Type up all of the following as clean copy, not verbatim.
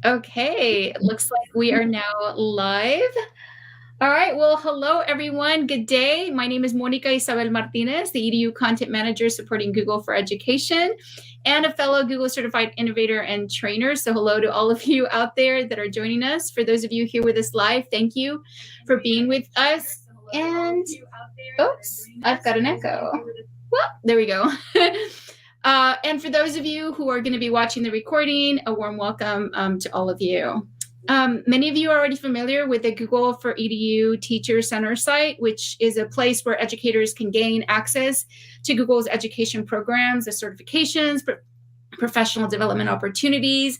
Okay, it looks like we are now live. All right, well, hello everyone. Good day. My name is Monica Isabel Martinez, the EDU content manager supporting Google for Education and a fellow Google certified innovator and trainer. So hello to all of you out there that are joining us. For those of you here with us live, thank you for being with us. And oops, I've got an echo. Well, there we go. And for those of you who are going to be watching the recording, a warm welcome to all of you. Many of you are already familiar with the Google for EDU Teacher Center site, which is a place where educators can gain access to Google's education programs, the certifications, professional development opportunities,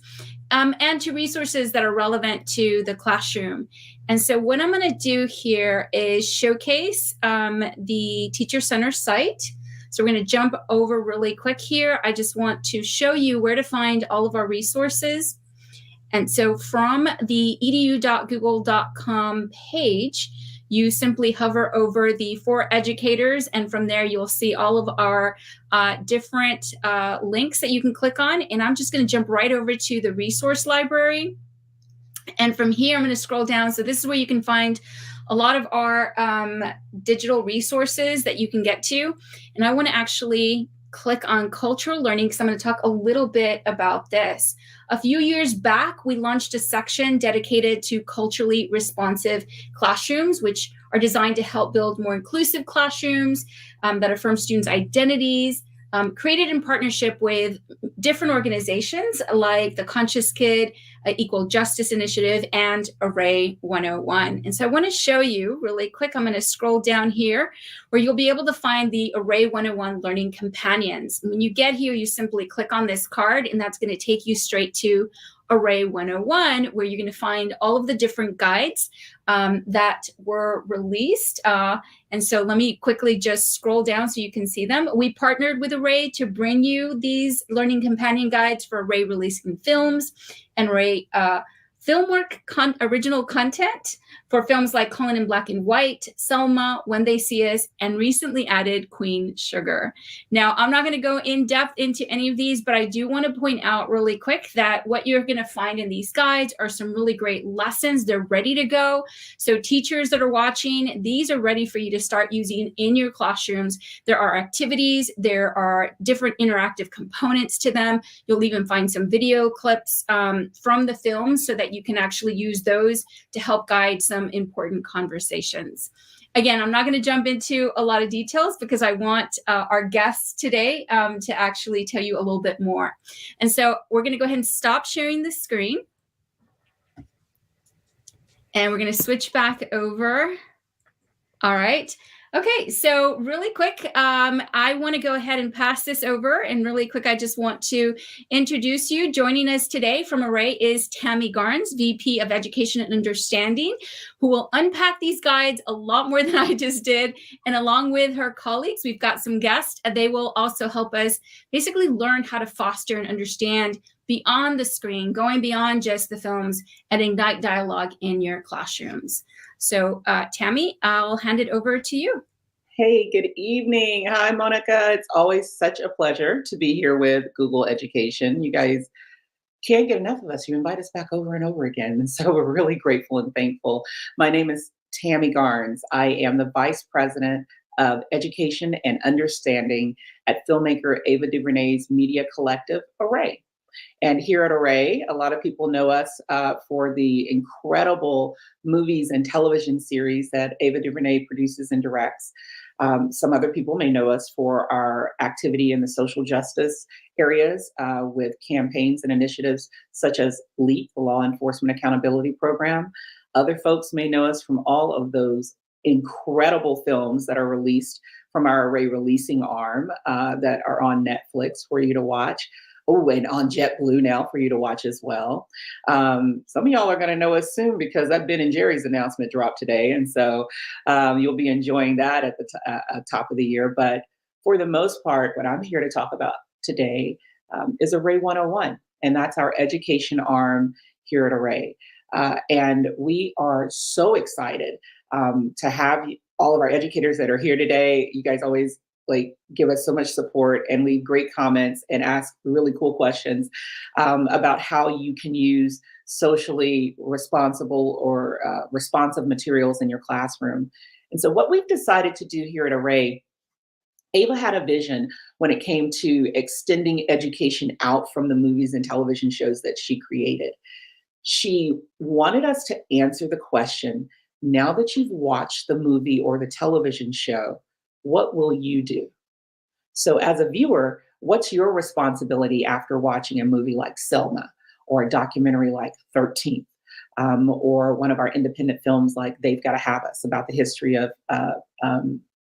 and to resources that are relevant to the classroom. And so what I'm going to do here is showcase the Teacher Center site. So we're going to jump over really quick here. I just want to show you where to find all of our resources. And so from the edu.google.com page, you simply hover over the For Educators, and from there you'll see all of our different links that you can click on. And I'm just going to jump right over to the resource library. And from here, I'm going to scroll down. So this is where you can find a lot of our digital resources that you can get to. And I want to actually click on cultural learning because I'm going to talk a little bit about this. A few years back, we launched a section dedicated to culturally responsive classrooms, which are designed to help build more inclusive classrooms that affirm students' identities, created in partnership with different organizations like the Conscious Kid, Equal Justice Initiative, and ARRAY 101. And so I want to show you really quick. I'm going to scroll down here where you'll be able to find the ARRAY 101 Learning Companions. And when you get here, you simply click on this card, and that's going to take you straight to ARRAY 101, where you're going to find all of the different guides that were released. And so let me quickly just scroll down so you can see them. We partnered with ARRAY to bring you these learning companion guides for ARRAY releasing films and ARRAY Filmwork original content for films like Colin in Black and White, Selma, When They See Us, and recently added Queen Sugar. Now, I'm not going to go in depth into any of these, but I do want to point out really quick that what you're going to find in these guides are some really great lessons. They're ready to go. So teachers that are watching, these are ready for you to start using in your classrooms. There are activities, there are different interactive components to them. You'll even find some video clips from the films so that you can actually use those to help guide some important conversations. Again, I'm not going to jump into a lot of details because I want our guests today to actually tell you a little bit more. And so we're going to go ahead and stop sharing the screen. And we're going to switch back over. All right. Okay, so really quick, I want to go ahead and pass this over. And really quick, I just want to introduce you. Joining us today from ARRAY is Tammy Garnes, VP of Education and Understanding, who will unpack these guides a lot more than I just did. And along with her colleagues, we've got some guests. They will also help us basically learn how to foster and understand beyond the screen, going beyond just the films, and ignite dialogue in your classrooms. So Tammy, I'll hand it over to you. Hey, good evening. Hi, Monica. It's always such a pleasure to be here with Google Education. You guys can't get enough of us. You invite us back over and over again. And so we're really grateful and thankful. My name is Tammy Garnes. I am the Vice President of Education and Understanding at filmmaker Ava DuVernay's media collective, ARRAY. And here at ARRAY, a lot of people know us for the incredible movies and television series that Ava DuVernay produces and directs. Some other people may know us for our activity in the social justice areas with campaigns and initiatives such as LEAP, the Law Enforcement Accountability Program. Other folks may know us from all of those incredible films that are released from our ARRAY releasing arm that are on Netflix for you to watch. Oh, and on JetBlue now for you to watch as well. Some of y'all are going to know us soon because that Ben and Jerry's announcement dropped today. And so you'll be enjoying that at the top of the year. But for the most part, what I'm here to talk about today is ARRAY 101. And that's our education arm here at ARRAY. And we are so excited to have all of our educators that are here today. You guys always give us so much support and leave great comments and ask really cool questions about how you can use socially responsible or responsive materials in your classroom. And so what we've decided to do here at ARRAY, Ava had a vision when it came to extending education out from the movies and television shows that she created. She wanted us to answer the question, now that you've watched the movie or the television show, what will you do? So as a viewer, what's your responsibility after watching a movie like Selma or a documentary like 13th? Or one of our independent films like They've Gotta Have Us about the history of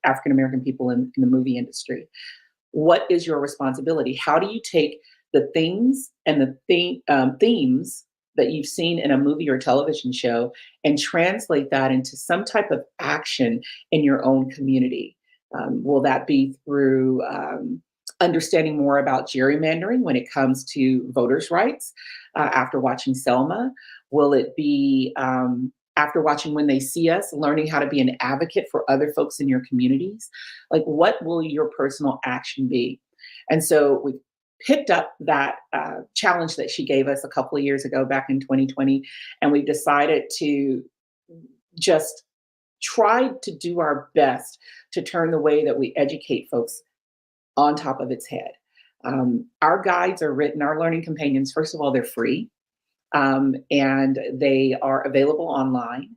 African American people in the movie industry. What is your responsibility? How do you take the things and the themes that you've seen in a movie or television show and translate that into some type of action in your own community? Will that be through understanding more about gerrymandering when it comes to voters' rights after watching Selma? Will it be after watching When They See Us, learning how to be an advocate for other folks in your communities? Like, what will your personal action be? And so we picked up that challenge that she gave us a couple of years ago, back in 2020, and we decided to just try to do our best to turn the way that we educate folks on top of its head. Our guides are written, our learning companions, first of all, they're free. And they are available online.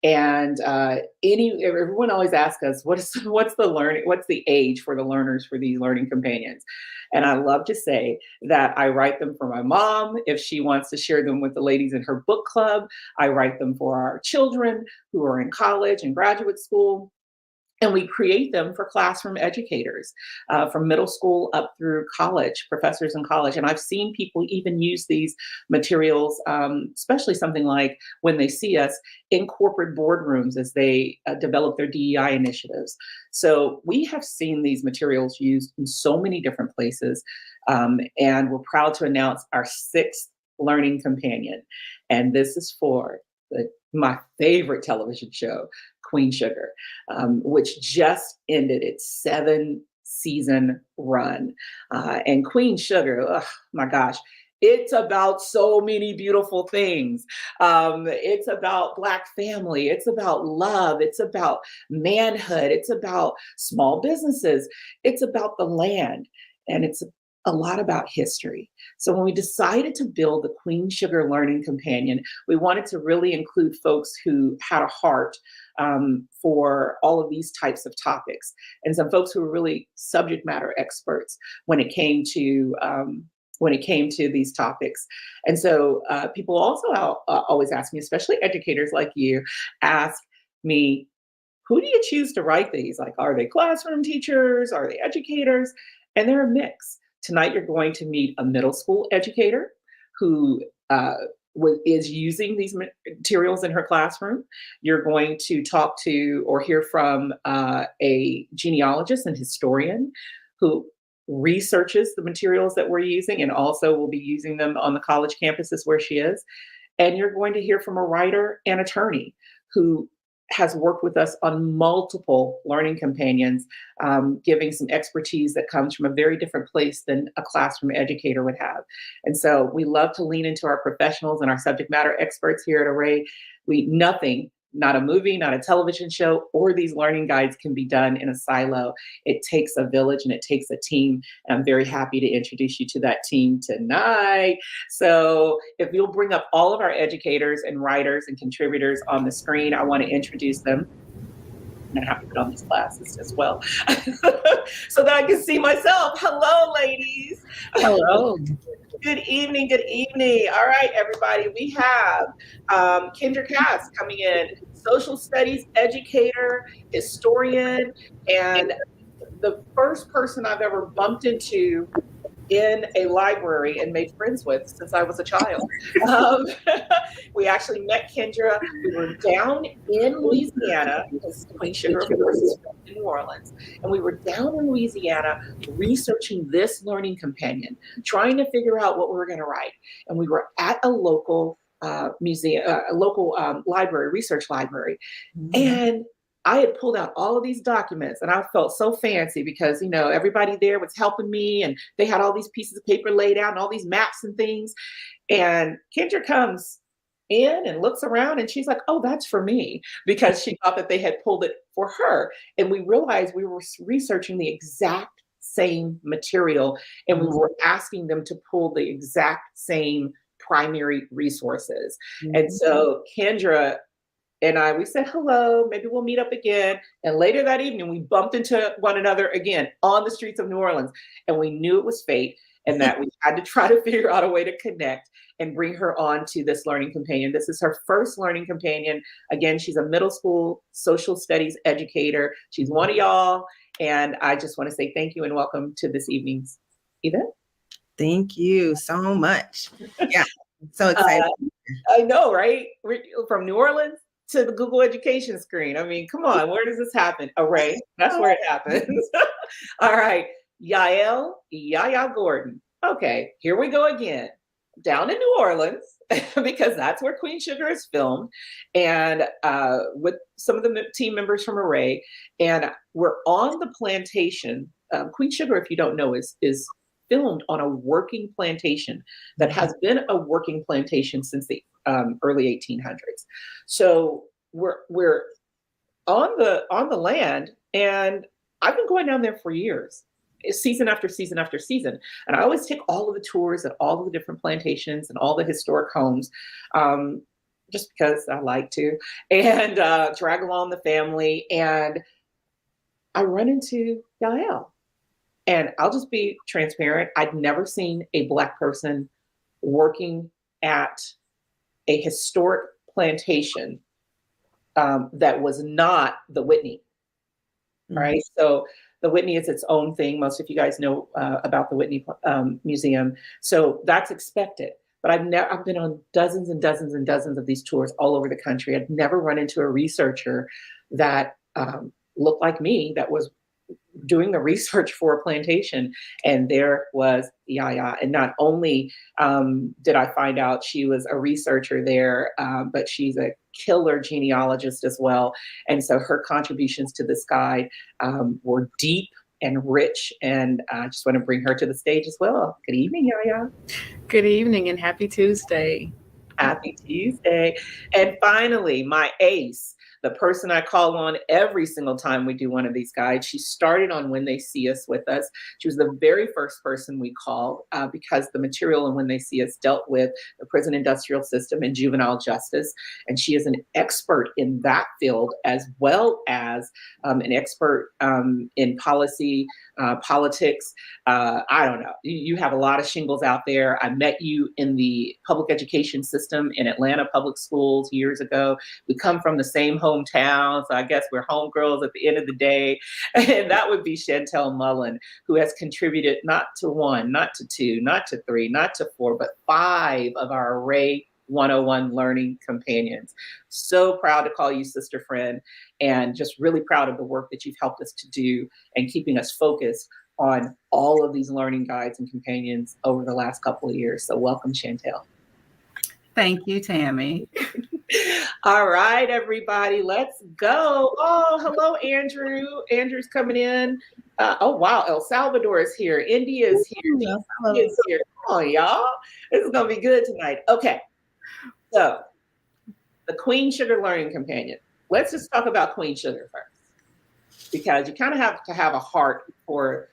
And everyone always asks us, what's the age for the learners for these learning companions? And I love to say that I write them for my mom if she wants to share them with the ladies in her book club. I write them for our children who are in college and graduate school. And we create them for classroom educators from middle school up through college, professors in college. And I've seen people even use these materials, especially something like When They See Us, in corporate boardrooms as they develop their DEI initiatives. So we have seen these materials used in so many different places. And we're proud to announce our 6th learning companion. And this is for my favorite television show, Queen Sugar, which just ended its 7-season run. And Queen Sugar, oh my gosh, it's about so many beautiful things. It's about Black family. It's about love. It's about manhood. It's about small businesses. It's about the land. And it's a lot about history. So when we decided to build the Queen Sugar Learning Companion, we wanted to really include folks who had a heart for all of these types of topics, and some folks who were really subject matter experts when it came to these topics. And so people also always ask me, especially educators like you, ask me, who do you choose to write these? Like, are they classroom teachers? Are they educators? And they're a mix. Tonight, you're going to meet a middle school educator who is using these materials in her classroom. You're going to talk to or hear from a genealogist and historian who researches the materials that we're using and also will be using them on the college campuses where she is. And you're going to hear from a writer and attorney who has worked with us on multiple learning companions, giving some expertise that comes from a very different place than a classroom educator would have. And so we love to lean into our professionals and our subject matter experts here at ARRAY. Nothing, not a movie, not a television show, or these learning guides can be done in a silo. It takes a village and it takes a team. And I'm very happy to introduce you to that team tonight. So if you'll bring up all of our educators and writers and contributors on the screen, I want to introduce them. I'm gonna have to put on these glasses as well so that I can see myself. Hello, ladies. Hello. Good evening, good evening. All right, everybody, we have Kendra Cass coming in, social studies educator, historian, and the first person I've ever bumped into in a library and made friends with since I was a child. We actually met Kendra. We were down in Louisiana, because Queen Sugar, of course, is in New Orleans. And we were down in Louisiana researching this learning companion, trying to figure out what we were going to write. And we were at a local museum, a local library, research library. And I had pulled out all of these documents and I felt so fancy because, you know, everybody there was helping me and they had all these pieces of paper laid out and all these maps and things. And Kendra comes in and looks around and she's like, oh, that's for me, because she thought that they had pulled it for her. And we realized we were researching the exact same material and we were asking them to pull the exact same primary resources. And so Kendra and we said hello, maybe we'll meet up again. And later that evening, we bumped into one another again on the streets of New Orleans. And we knew it was fate and that we had to try to figure out a way to connect and bring her on to this learning companion. This is her first learning companion. Again, she's a middle school social studies educator. She's one of y'all. And I just want to say thank you and welcome to this evening's event. Thank you so much. Yeah, so excited. I know, right? We're from New Orleans to the Google Education screen. I mean, come on, where does this happen? ARRAY, that's where it happens. All right, Yaya Gordon. Okay, here we go again. Down in New Orleans, because that's where Queen Sugar is filmed, and with some of the team members from ARRAY, and we're on the plantation. Queen Sugar, if you don't know, is filmed on a working plantation that has been a working plantation since the early 1800s. So we're on the land, and I've been going down there for years, season after season after season, and I always take all of the tours at all of the different plantations and all the historic homes, just because I like to, and drag along the family. And I run into Yael. And I'll just be transparent. I'd never seen a Black person working at a historic plantation that was not the Whitney, right? So the Whitney is its own thing. Most of you guys know about the Whitney Museum. So that's expected. But I've been on dozens and dozens and dozens of these tours all over the country. I've never run into a researcher that looked like me, that was doing the research for a plantation. And there was Yaya. And not only did I find out she was a researcher there, but she's a killer genealogist as well. And so her contributions to this guide were deep and rich. And I just want to bring her to the stage as well. Good evening, Yaya. Good evening and happy Tuesday. Happy Tuesday. And finally, my ace, the person I call on every single time we do one of these guides. She started on When They See Us with us. She was the very first person we called because the material in When They See Us dealt with the prison industrial system and juvenile justice. And she is an expert in that field, as well as an expert in policy, politics. I don't know. You have a lot of shingles out there. I met you in the public education system in Atlanta public schools years ago. We come from the same hometown, so I guess we're homegirls at the end of the day. And that would be Chantel Mullen, who has contributed not to one, not to two, not to three, not to four, but 5 of our ARRAY 101 learning companions. So proud to call you sister friend, and just really proud of the work that you've helped us to do and keeping us focused on all of these learning guides and companions over the last couple of years. So welcome, Chantel. Thank you, Tammy. All right, everybody, let's go. Oh, hello, Andrew. Andrew's coming in. Oh, wow. El Salvador is here. India is here. India is here. Come on, y'all. This is going to be good tonight. Okay. So the Queen Sugar Learning Companion. Let's just talk about Queen Sugar first, because you kind of have to have a heart for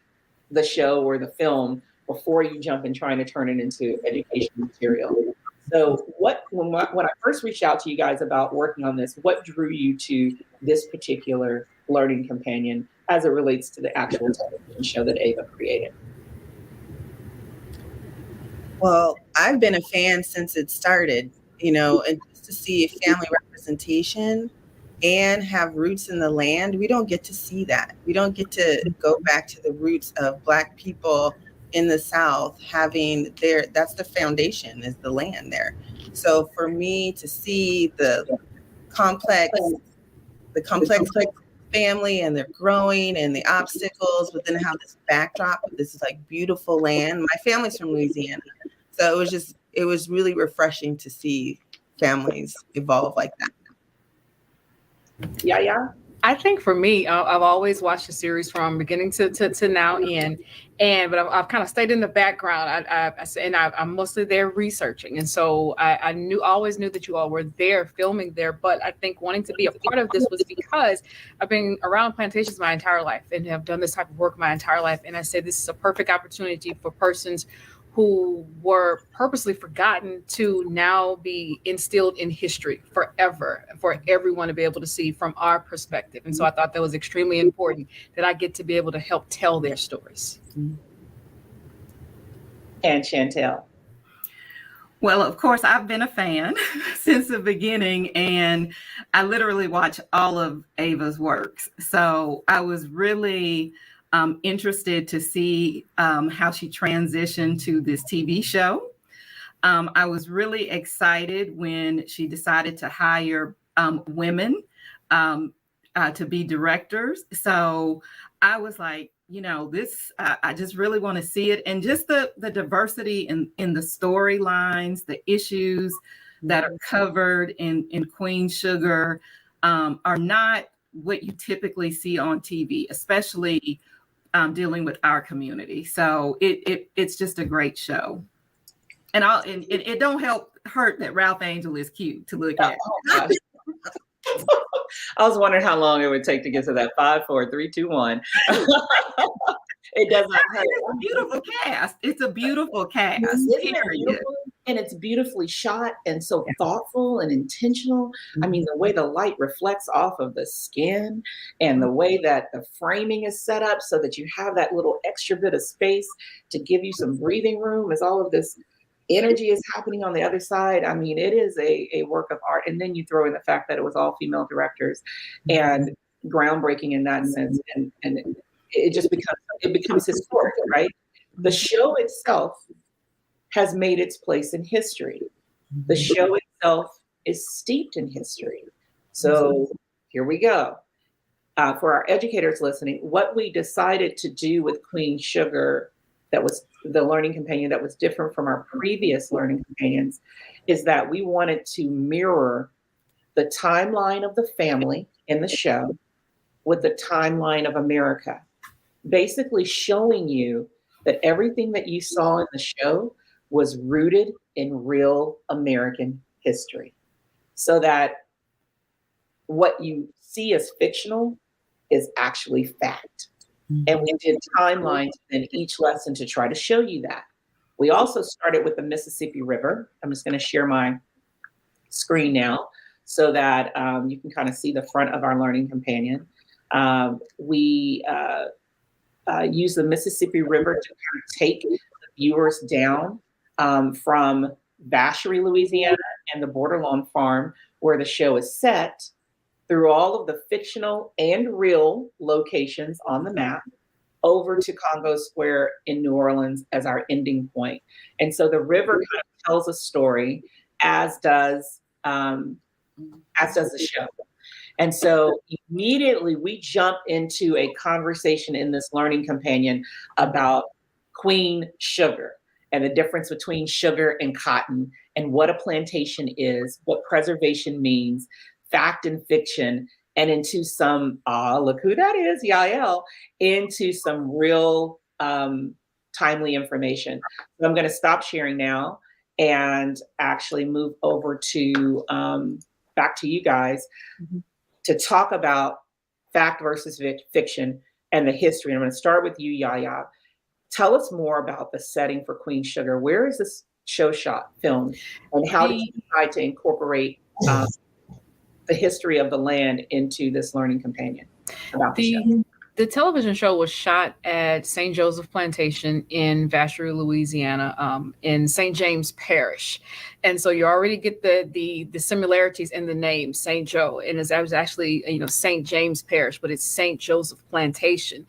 the show or the film before you jump in trying to turn it into education material. So when I first reached out to you guys about working on this, what drew you to this particular learning companion as it relates to the actual television show that Ava created? Well, I've been a fan since it started, and just to see family representation and have roots in the land, we don't get to see that. We don't get to go back to the roots of Black people in the South having that's the foundation, is the land there. So for me to see the complex family, and they're growing, and the obstacles, but then how this backdrop of this is like beautiful land. My family's from Louisiana. So it was really refreshing to see families evolve like that. Yeah. I think for me, I've always watched the series from beginning to now end, but I've kind of stayed in the background. I'm mostly there researching, and so I always knew that you all were there filming there. But I think wanting to be a part of this was because I've been around plantations my entire life and have done this type of work my entire life, and I said this is a perfect opportunity for persons who were purposely forgotten to now be instilled in history forever for everyone to be able to see from our perspective. And so I thought that was extremely important that I get to be able to help tell their stories. And Chantel. Well, of course, I've been a fan since the beginning, and I literally watch all of Ava's works. So I was really interested to see how she transitioned to this TV show. I was really excited when she decided to hire women to be directors. So I was like, this, I just really want to see it. And just the diversity in the storylines, the issues that are covered in Queen Sugar are not what you typically see on TV, especially dealing with our community. So it's just a great show. And it don't hurt that Ralph Angel is cute to look at. Oh, I was wondering how long it would take to get to that 5, 4, 3, 2, 1. It doesn't hurt. It's a beautiful cast. It's a beautiful cast. And it's beautifully shot and so thoughtful and intentional. I mean, the way the light reflects off of the skin and the way that the framing is set up so that you have that little extra bit of space to give you some breathing room as all of this energy is happening on the other side. I mean, it is a work of art. And then you throw in the fact that it was all female directors and groundbreaking in that sense. And it just becomes historic, right? The show itself has made its place in history. The show itself is steeped in history. So here we go. For our educators listening, what we decided to do with Queen Sugar, that was the learning companion that was different from our previous learning companions, is that we wanted to mirror the timeline of the family in the show with the timeline of America, basically showing you that everything that you saw in the show was rooted in real American history, so that what you see as fictional is actually fact. And we did timelines in each lesson to try to show you that. We also started with the Mississippi River. I'm just going to share my screen now so that you can kind of see the front of our learning companion. We use the Mississippi River to kind of take the viewers down from Vacherie, Louisiana, and the Borderlawn Farm, where the show is set, through all of the fictional and real locations on the map, over to Congo Square in New Orleans as our ending point. And so the river kind of tells a story, as does the show. And so immediately we jump into a conversation in this learning companion about Queen Sugar and the difference between sugar and cotton, and what a plantation is, what preservation means, fact and fiction, and into some, look who that is, Yael, into some real timely information. So I'm going to stop sharing now and actually move over to back to you guys to talk about fact versus fiction and the history. And I'm going to start with you, Yaya. Tell us more about the setting for Queen Sugar. Where is this show shot filmed, and how did you decide to incorporate the history of the land into this learning companion about the show? The television show was shot at St. Joseph Plantation in Vacherie, Louisiana, in St. James Parish. And so you already get the similarities in the name, St. Joe. And it was actually, St. James Parish, but it's St. Joseph Plantation.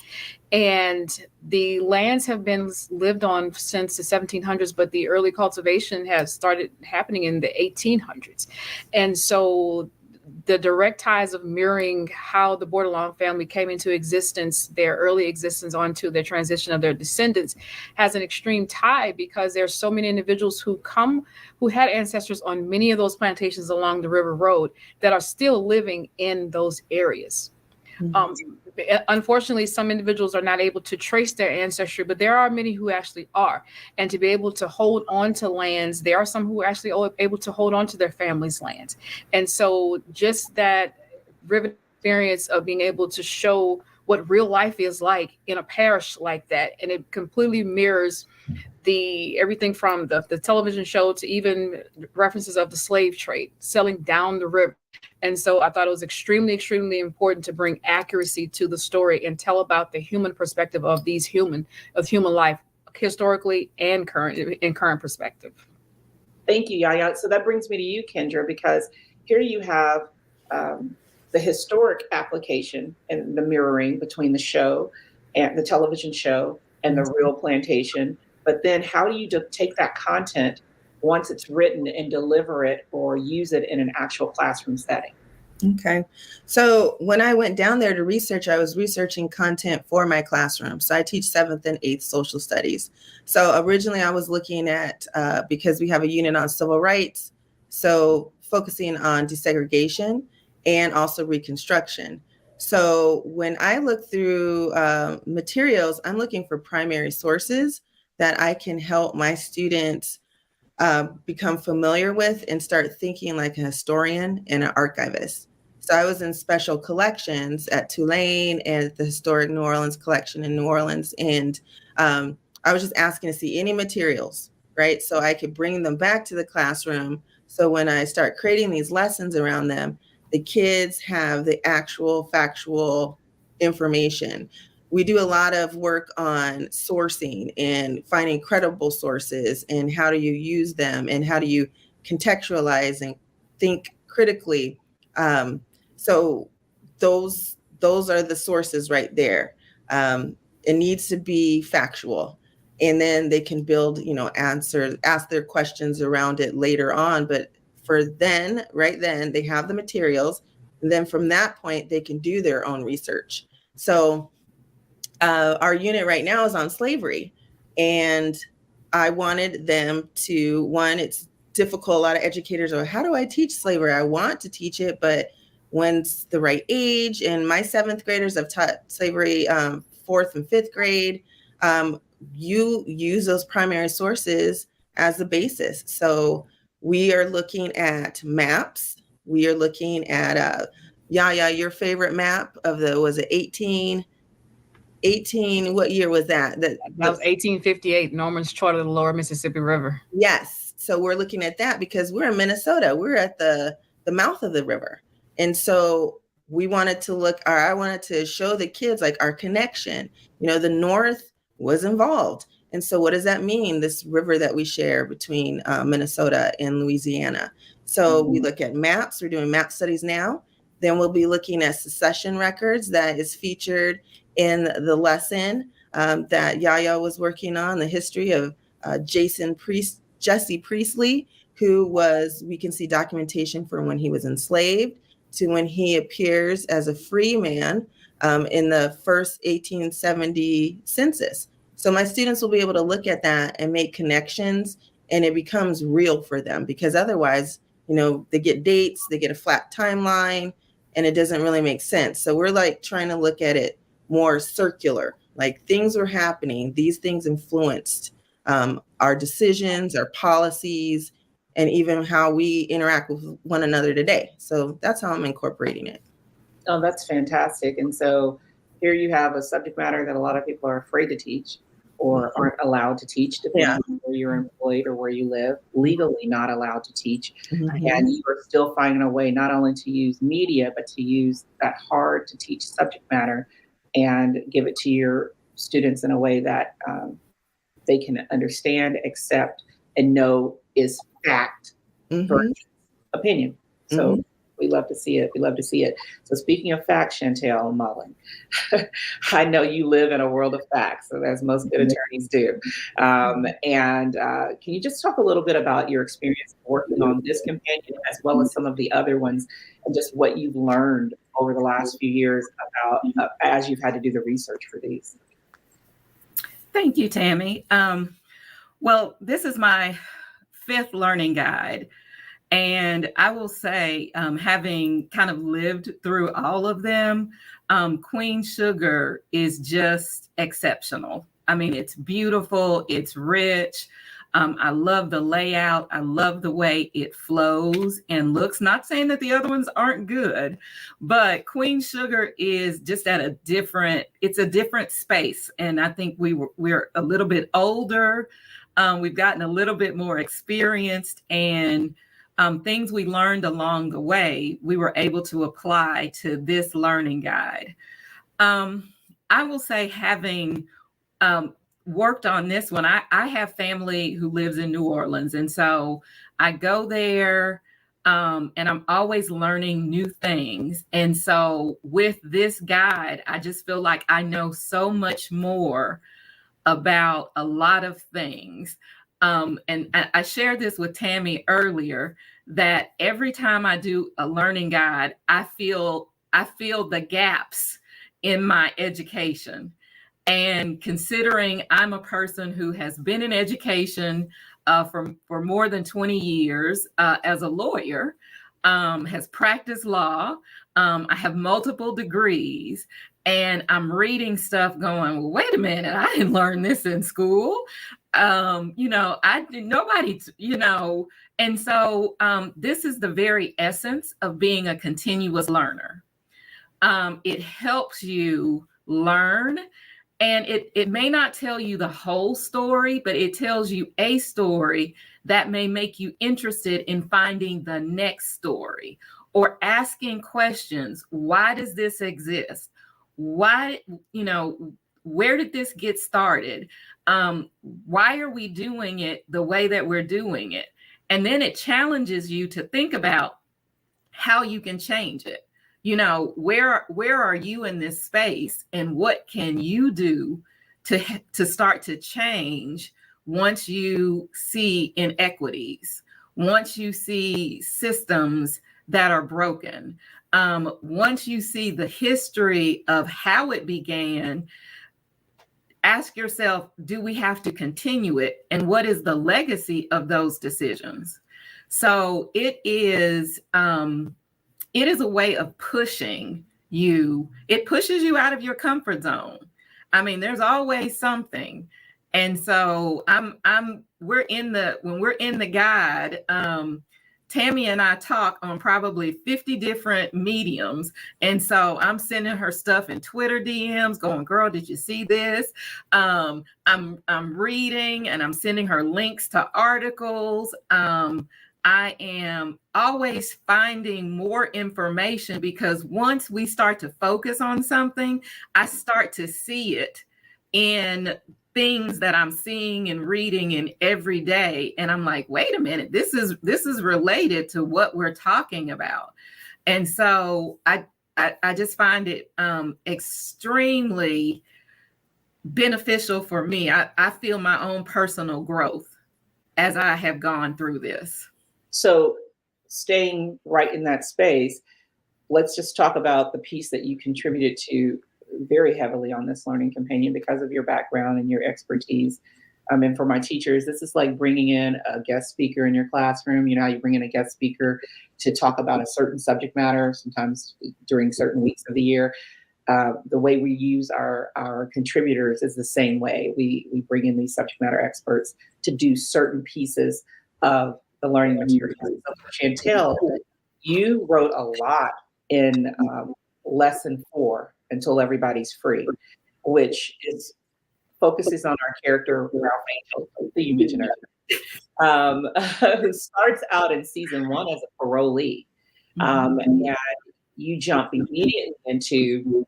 And the lands have been lived on since the 1700s, but the early cultivation has started happening in the 1800s. And so the direct ties of mirroring how the Bordelon family came into existence, their early existence, onto their transition of their descendants, has an extreme tie, because there's so many individuals who had ancestors on many of those plantations along the River Road that are still living in those areas. Unfortunately, some individuals are not able to trace their ancestry, but there are many who actually are. And to be able to hold on to lands, there are some who are actually able to hold on to their family's lands. And so just that riveting experience of being able to show what real life is like in a parish like that, and it completely mirrors everything from the television show to even references of the slave trade, selling down the river. And so I thought it was extremely, extremely important to bring accuracy to the story and tell about the human perspective of human life, historically and current perspective. Thank you, Yaya. So that brings me to you, Kendra, because here you have the historic application and the mirroring between the show and the television show and the real plantation. But then how do you take that content once it's written and deliver it or use it in an actual classroom setting? Okay. So when I went down there to research, I was researching content for my classroom. So I teach 7th and 8th social studies. So originally I was looking at, because we have a unit on civil rights, so focusing on desegregation and also Reconstruction. So when I look through materials, I'm looking for primary sources that I can help my students become familiar with and start thinking like a historian and an archivist. So I was in special collections at Tulane and at the Historic New Orleans collection in New Orleans. And I was just asking to see any materials, right? So I could bring them back to the classroom. So when I start creating these lessons around them, the kids have the actual factual information. We do a lot of work on sourcing and finding credible sources and how do you use them and how do you contextualize and think critically. So those are the sources right there. It needs to be factual, and then they can build, ask their questions around it later on. But right then, they have the materials, and then from that point, they can do their own research. So our unit right now is on slavery, and I wanted them to, one, it's difficult. A lot of educators are, how do I teach slavery? I want to teach it, but when's the right age? And my 7th graders have taught slavery 4th and 5th grade. You use those primary sources as the basis. So we are looking at maps. We are looking at, Yaya, your favorite map of was it 18, what year was that? That was 1858, Norman's Chart of the Lower Mississippi River. Yes. So we're looking at that because we're in Minnesota. We're at the mouth of the river. And so I wanted to show the kids like our connection. The North was involved. And so what does that mean? This river that we share between Minnesota and Louisiana. So we look at maps. We're doing map studies now. Then we'll be looking at secession records that is featured in the lesson that Yaya was working on, the history of Jesse Priestley, we can see documentation from when he was enslaved to when he appears as a free man in the first 1870 census. So my students will be able to look at that and make connections, and it becomes real for them, because otherwise, they get dates, they get a flat timeline, and it doesn't really make sense. So we're like trying to look at it more circular, like things were happening. These things influenced our decisions, our policies, and even how we interact with one another today. So that's how I'm incorporating it. Oh, that's fantastic. And so here you have a subject matter that a lot of people are afraid to teach or aren't allowed to teach, depending on where you're employed or where you live, legally not allowed to teach. Mm-hmm. And you are still finding a way not only to use media, but to use that hard to teach subject matter and give it to your students in a way that they can understand, accept, and know is fact versus opinion. So we love to see it. We love to see it. So speaking of facts, Chantel Mullen, I know you live in a world of facts, so as most good attorneys do. And can you just talk a little bit about your experience working on this companion as well as some of the other ones, and just what you've learned over the last few years about as you've had to do the research for these? Thank you, Tammy. Well, this is my 5th learning guide. And I will say, having kind of lived through all of them, Queen Sugar is just exceptional. I mean, it's beautiful, it's rich. I love the layout. I love the way it flows and looks. Not saying that the other ones aren't good, but Queen Sugar is just at a different space. And I think we're a little bit older. We've gotten a little bit more experienced, and things we learned along the way, we were able to apply to this learning guide. I will say, having worked on this one, I have family who lives in New Orleans. And so I go there and I'm always learning new things. And so with this guide, I just feel like I know so much more about a lot of things. And I shared this with Tammy earlier, that every time I do a learning guide, I feel the gaps in my education. And considering I'm a person who has been in education for more than 20 years as a lawyer, has practiced law, I have multiple degrees, and I'm reading stuff going, well, wait a minute, I didn't learn this in school. Nobody, and so this is the very essence of being a continuous learner. It helps you learn. And it may not tell you the whole story, but it tells you a story that may make you interested in finding the next story, or asking questions. Why does this exist? Why, where did this get started? Why are we doing it the way that we're doing it? And then it challenges you to think about how you can change it. Where are you in this space, and what can you do to start to change once you see inequities, once you see systems that are broken, once you see the history of how it began. Ask yourself, do we have to continue it? And what is the legacy of those decisions? So it is a way of pushing you. It pushes you out of your comfort zone. I mean, there's always something. And so when we're in the guide, Tammy and I talk on probably 50 different mediums. And so I'm sending her stuff in Twitter DMs going, girl, did you see this? I'm reading, and I'm sending her links to articles. I am always finding more information, because once we start to focus on something, I start to see it in things that I'm seeing and reading in every day. And I'm like, wait a minute, this is related to what we're talking about. And so I just find it extremely beneficial for me. I feel my own personal growth as I have gone through this. So staying right in that space, let's just talk about the piece that you contributed to very heavily on this learning companion because of your background and your expertise. And for my teachers, this is like bringing in a guest speaker in your classroom. You know how you bring in a guest speaker to talk about a certain subject matter, sometimes during certain weeks of the year. The way we use our contributors is the same way. We bring in these subject matter experts to do certain pieces of the learning materials. So Chantel, you wrote a lot in lesson 4, Until Everybody's Free, which focuses on our character, Ralph Angel, who you mentioned earlier, who starts out in season 1 as a parolee. And you jump immediately into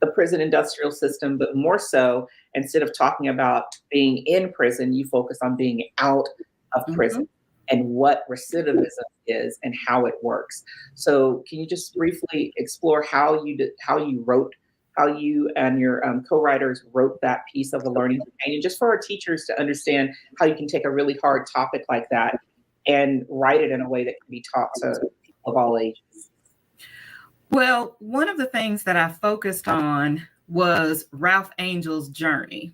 the prison industrial system, but more so, instead of talking about being in prison, you focus on being out of prison and what recidivism is and how it works. So can you just briefly explore how you and your co-writers wrote that piece of the learning companion, just for our teachers to understand how you can take a really hard topic like that and write it in a way that can be taught to people of all ages? Well, one of the things that I focused on was Ralph Angel's journey,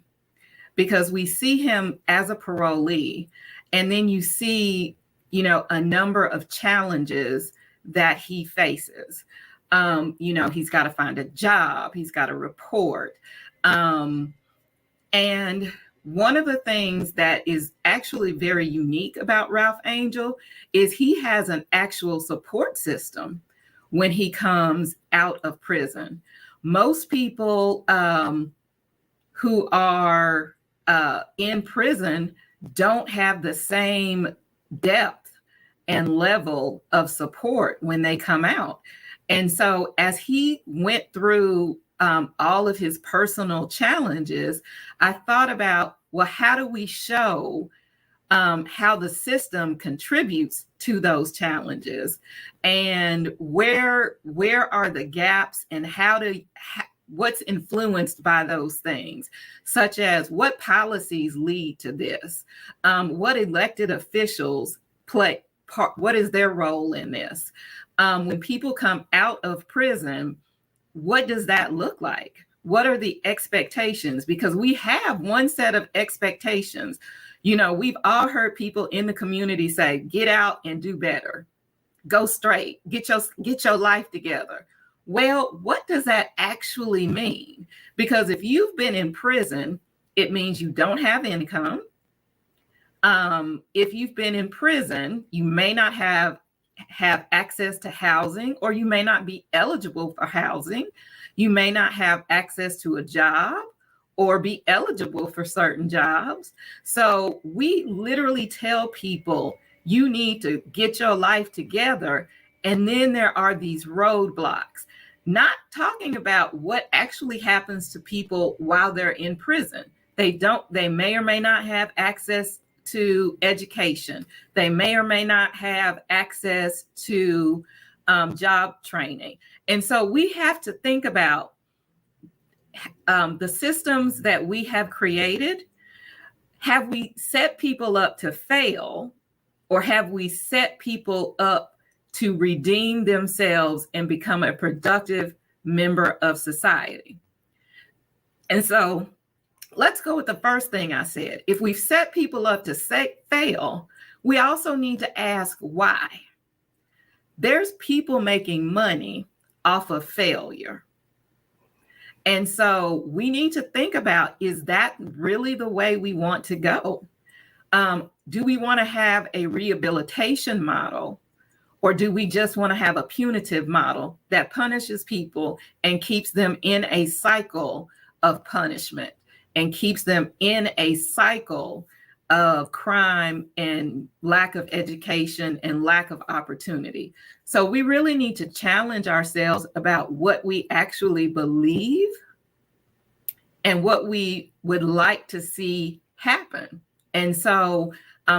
because we see him as a parolee, and then you see, a number of challenges that he faces. He's got to find a job, he's got to report. And one of the things that is actually very unique about Ralph Angel is he has an actual support system when he comes out of prison. Most people who are in prison don't have the same depth and level of support when they come out. And so as he went through all of his personal challenges, I thought about, well, how do we show how the system contributes to those challenges, and where are the gaps, and what's influenced by those things, such as what policies lead to this, what elected officials play part, what is their role in this? When people come out of prison, what does that look like? What are the expectations? Because we have one set of expectations. We've all heard people in the community say, get out and do better, go straight, get your life together. Well, what does that actually mean? Because if you've been in prison, it means you don't have income. If you've been in prison, you may not have access to housing, or you may not be eligible for housing. You may not have access to a job or be eligible for certain jobs. So we literally tell people, you need to get your life together. And then there are these roadblocks, not talking about what actually happens to people while they're in prison. They may or may not have access to education. They may or may not have access to job training. And so we have to think about the systems that we have created. Have we set people up to fail, or have we set people up to redeem themselves and become a productive member of society? And so let's go with the first thing I said. If we've set people up to fail, we also need to ask why. There's people making money off of failure. And so we need to think about, is that really the way we want to go? Do we want to have a rehabilitation model, or do we just want to have a punitive model that punishes people and keeps them in a cycle of punishment and keeps them in a cycle of crime and lack of education and lack of opportunity? So we really need to challenge ourselves about what we actually believe and what we would like to see happen. And so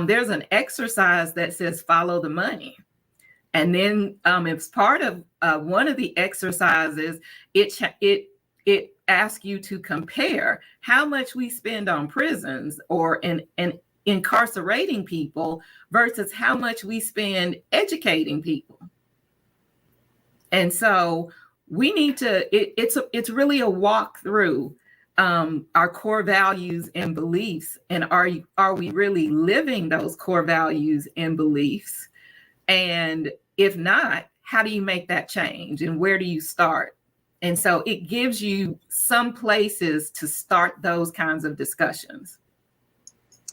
there's an exercise that says follow the money. And then it's part of one of the exercises, it asks you to compare how much we spend on prisons or in incarcerating people versus how much we spend educating people. And so we need to, it's really a walk through our core values and beliefs. And are we really living those core values and beliefs? And if not, how do you make that change, and where do you start? And so it gives you some places to start those kinds of discussions.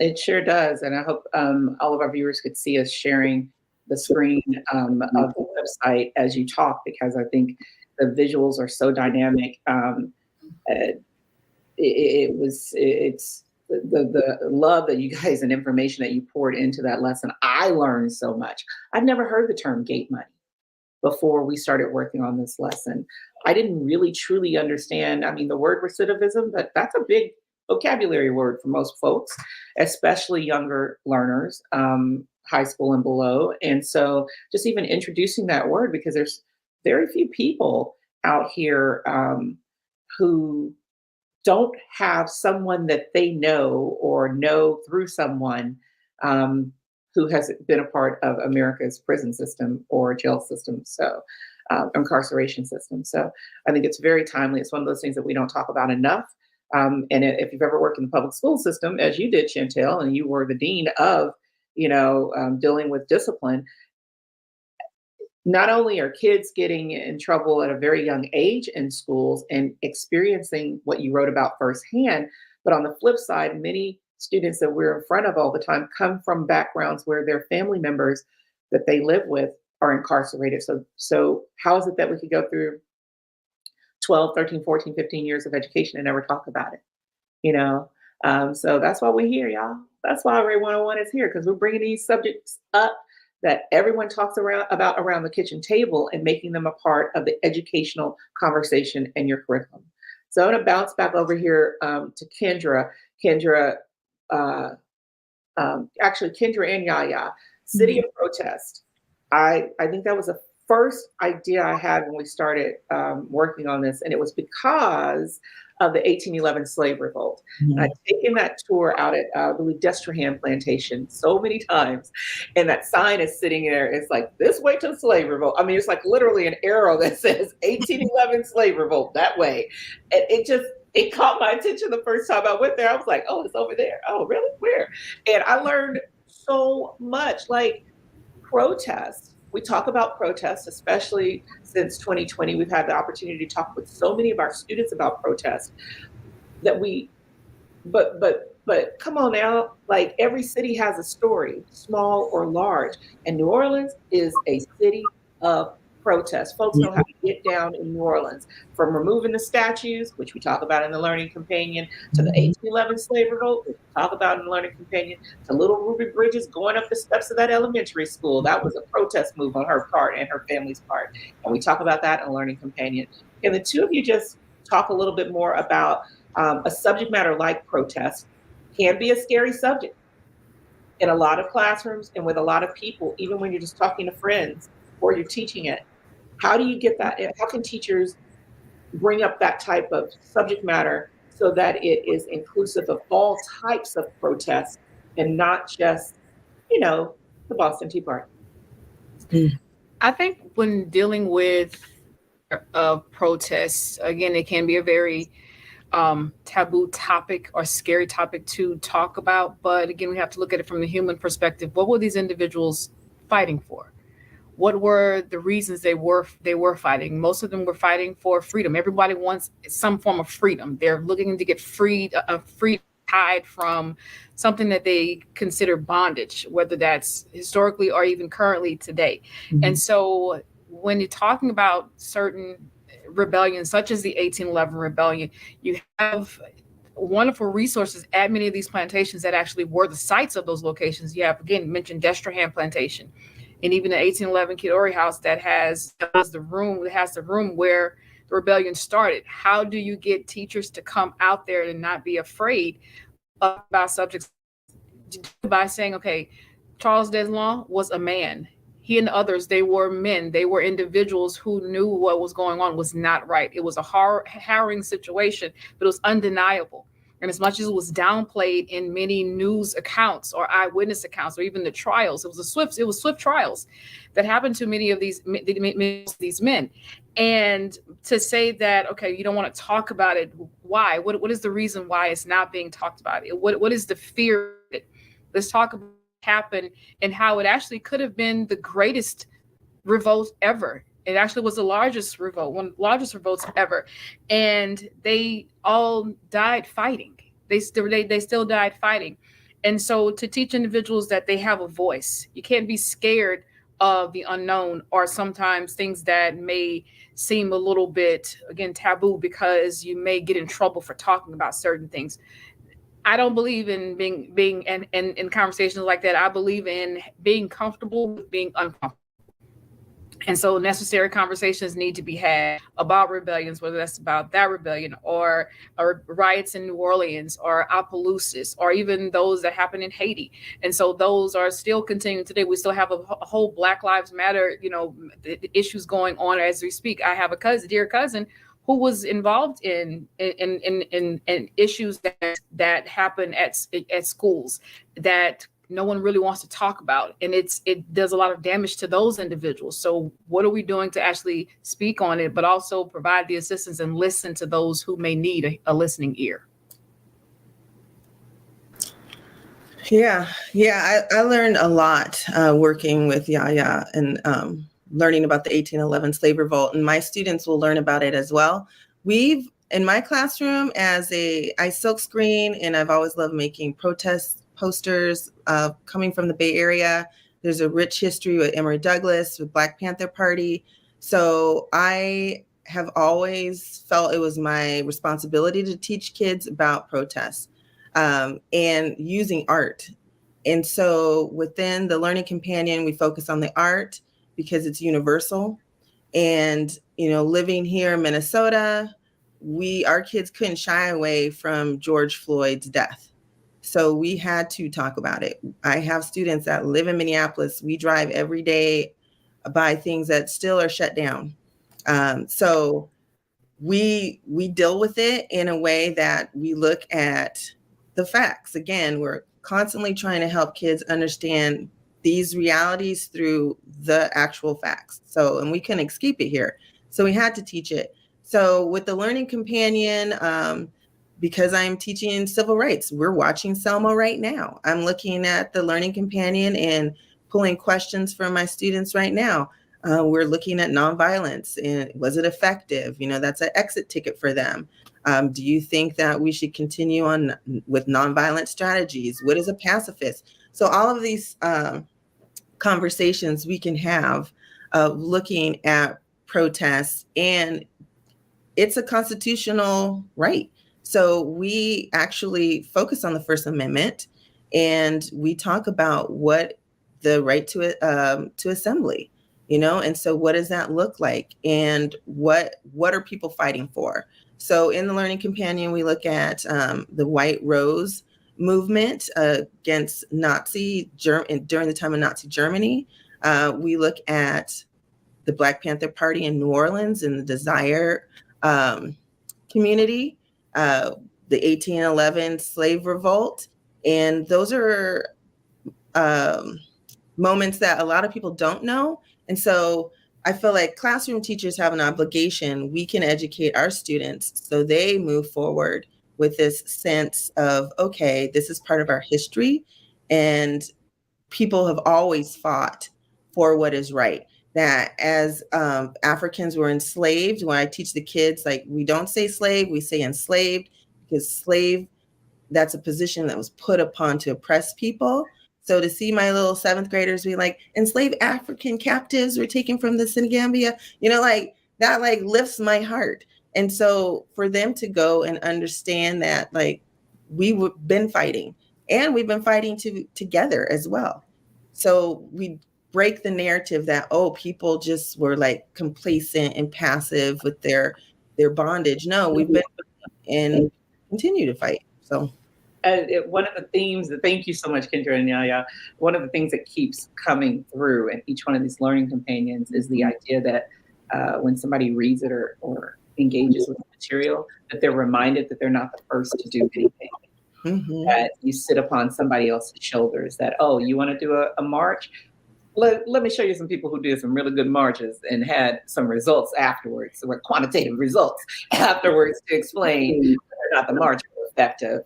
It sure does. And I hope all of our viewers could see us sharing the screen of the website as you talk, because I think the visuals are so dynamic. It's the love that you guys and information that you poured into that lesson. I learned so much. I'd never heard the term gate money before we started working on this lesson. I didn't really truly understand, the word recidivism, but that's a big vocabulary word for most folks, especially younger learners, high school and below. And so just even introducing that word, because there's very few people out here who don't have someone that they know or know through someone who has been a part of America's prison system or jail system, so incarceration system. So I think it's very timely. It's one of those things that we don't talk about enough. And if you've ever worked in the public school system, as you did, Chantel, and you were the dean of dealing with discipline. Not only are kids getting in trouble at a very young age in schools and experiencing what you wrote about firsthand, but on the flip side, many students that we're in front of all the time come from backgrounds where their family members that they live with are incarcerated. So how is it that we could go through 12, 13, 14, 15 years of education and never talk about it? So that's why we're here, y'all. That's why ARRAY 101 is here, because we're bringing these subjects up that everyone talks about around the kitchen table and making them a part of the educational conversation and your curriculum. So I'm going to bounce back over here to Kendra. Kendra, actually Kendra and Yaya, City of Protest. I think that was the first idea I had when we started working on this, and it was because of the 1811 slave revolt. Mm-hmm. I'd taken that tour out at Louis Destrehan plantation so many times, and that sign is sitting there. It's like, this way to the slave revolt. I mean, it's like literally an arrow that says 1811 slave revolt that way. And it caught my attention the first time I went there. I was like, oh, it's over there. Oh, really? Where? And I learned so much, like protest. We talk about protests, especially since 2020. We've had the opportunity to talk with so many of our students about protest that but come on now, like every city has a story, small or large. And New Orleans is a city of protest. Folks know how to get down in New Orleans, from removing the statues, which we talk about in the Learning Companion, to the 1811 slave revolt, which we talk about in the Learning Companion, to little Ruby Bridges going up the steps of that elementary school. That was a protest move on her part and her family's part. And we talk about that in the Learning Companion. Can the two of you just talk a little bit more about a subject matter like protest? Can be a scary subject in a lot of classrooms and with a lot of people, even when you're just talking to friends or you're teaching it. How do you get that? How can teachers bring up that type of subject matter so that it is inclusive of all types of protests and not just, the Boston Tea Party? I think when dealing with protests, again, it can be a very taboo topic or scary topic to talk about. But again, we have to look at it from the human perspective. What were these individuals fighting for? What were the reasons they were fighting? Most of them were fighting for freedom. Everybody wants some form of freedom. They're looking to get freed tied from something that they consider bondage, whether that's historically or even currently today. Mm-hmm. And so when you're talking about certain rebellions, such as the 1811 rebellion, you have wonderful resources at many of these plantations that actually were the sites of those locations. You have, again, mentioned Destrehan Plantation, and even the 1811 Kidori House that has the room where the rebellion started. How do you get teachers to come out there and not be afraid about subjects? By saying, okay, Charles Deslandes was a man. He and others, they were men. They were individuals who knew what was going on was not right. It was a harrowing situation, but it was undeniable. And as much as it was downplayed in many news accounts or eyewitness accounts or even the trials, it was swift trials that happened to many of these men. And to say that, okay, you don't want to talk about it, why? What is the reason why it's not being talked about? What is the fear? Let's talk about what happened and how it actually could have been the greatest revolt ever. It actually was the largest revolt, one of the largest revolts ever. And they all died fighting. They still died fighting. And so to teach individuals that they have a voice, you can't be scared of the unknown or sometimes things that may seem a little bit, again, taboo because you may get in trouble for talking about certain things. I don't believe in being in conversations like that. I believe in being comfortable with being uncomfortable. And so necessary conversations need to be had about rebellions, whether that's about that rebellion or riots in New Orleans or Opelousas or even those that happen in Haiti. And so those are still continuing today. We still have a whole Black Lives Matter, issues going on as we speak. I have a dear cousin who was involved in issues that happen at schools that no one really wants to talk about. And it does a lot of damage to those individuals. So what are we doing to actually speak on it, but also provide the assistance and listen to those who may need a listening ear? I learned a lot working with Yaya and learning about the 1811 slave revolt, and my students will learn about it as well. We've, in my classroom, I silk screen, and I've always loved making protest posters coming from the Bay Area. There's a rich history with Emory Douglas, with Black Panther Party. So I have always felt it was my responsibility to teach kids about protests and using art. And so within the Learning Companion, we focus on the art because it's universal. And, living here in Minnesota, our kids couldn't shy away from George Floyd's death. So we had to talk about it. I have students that live in Minneapolis. We drive every day by things that still are shut down. So we deal with it in a way that we look at the facts. Again, we're constantly trying to help kids understand these realities through the actual facts. So, and we couldn't escape it here. So we had to teach it. So with the Learning Companion, because I'm teaching civil rights, we're watching Selma right now. I'm looking at the Learning Companion and pulling questions from my students right now. We're looking at nonviolence and was it effective? That's an exit ticket for them. Do you think that we should continue on with nonviolent strategies? What is a pacifist? So all of these conversations we can have looking at protests, and it's a constitutional right. So we actually focus on the First Amendment, and we talk about what the right to assembly. And so what does that look like, and what are people fighting for? So in the Learning Companion, we look at the White Rose movement against during the time of Nazi Germany. We look at the Black Panther Party in New Orleans and the Desire community, the 1811 slave revolt. And those are moments that a lot of people don't know. And so I feel like classroom teachers have an obligation. We can educate our students so they move forward with this sense of, okay, this is part of our history, and people have always fought for what is right. That as Africans were enslaved, when I teach the kids, like, we don't say slave, we say enslaved, because slave, that's a position that was put upon to oppress people. So to see my little 7th graders be like, enslaved African captives were taken from the Senegambia, like that, like, lifts my heart. And so for them to go and understand that, like, we've been fighting, and we've been fighting together as well. So we break the narrative that, people just were like complacent and passive with their bondage. No, we've been and continue to fight. So. One of the themes, thank you so much, Kendra and Yaya. One of the things that keeps coming through in each one of these learning companions is the idea that when somebody reads it or engages with the material, that they're reminded that they're not the first to do anything. Mm-hmm. That you sit upon somebody else's shoulders, that, you want to do a march? Let me show you some people who did some really good marches and had some results afterwards, so quantitative results afterwards to explain that they're not the march effective.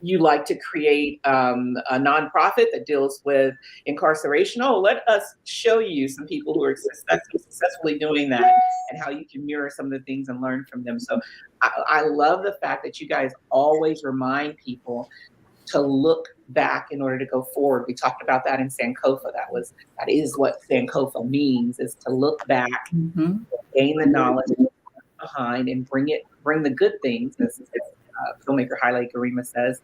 You like to create a nonprofit that deals with incarceration. Let us show you some people who are successfully doing that and how you can mirror some of the things and learn from them. So I love the fact that you guys always remind people to look back in order to go forward. We talked about that in Sankofa. That is what Sankofa means, is to look back, gain the knowledge behind, and bring the good things, as filmmaker Haile Garima says,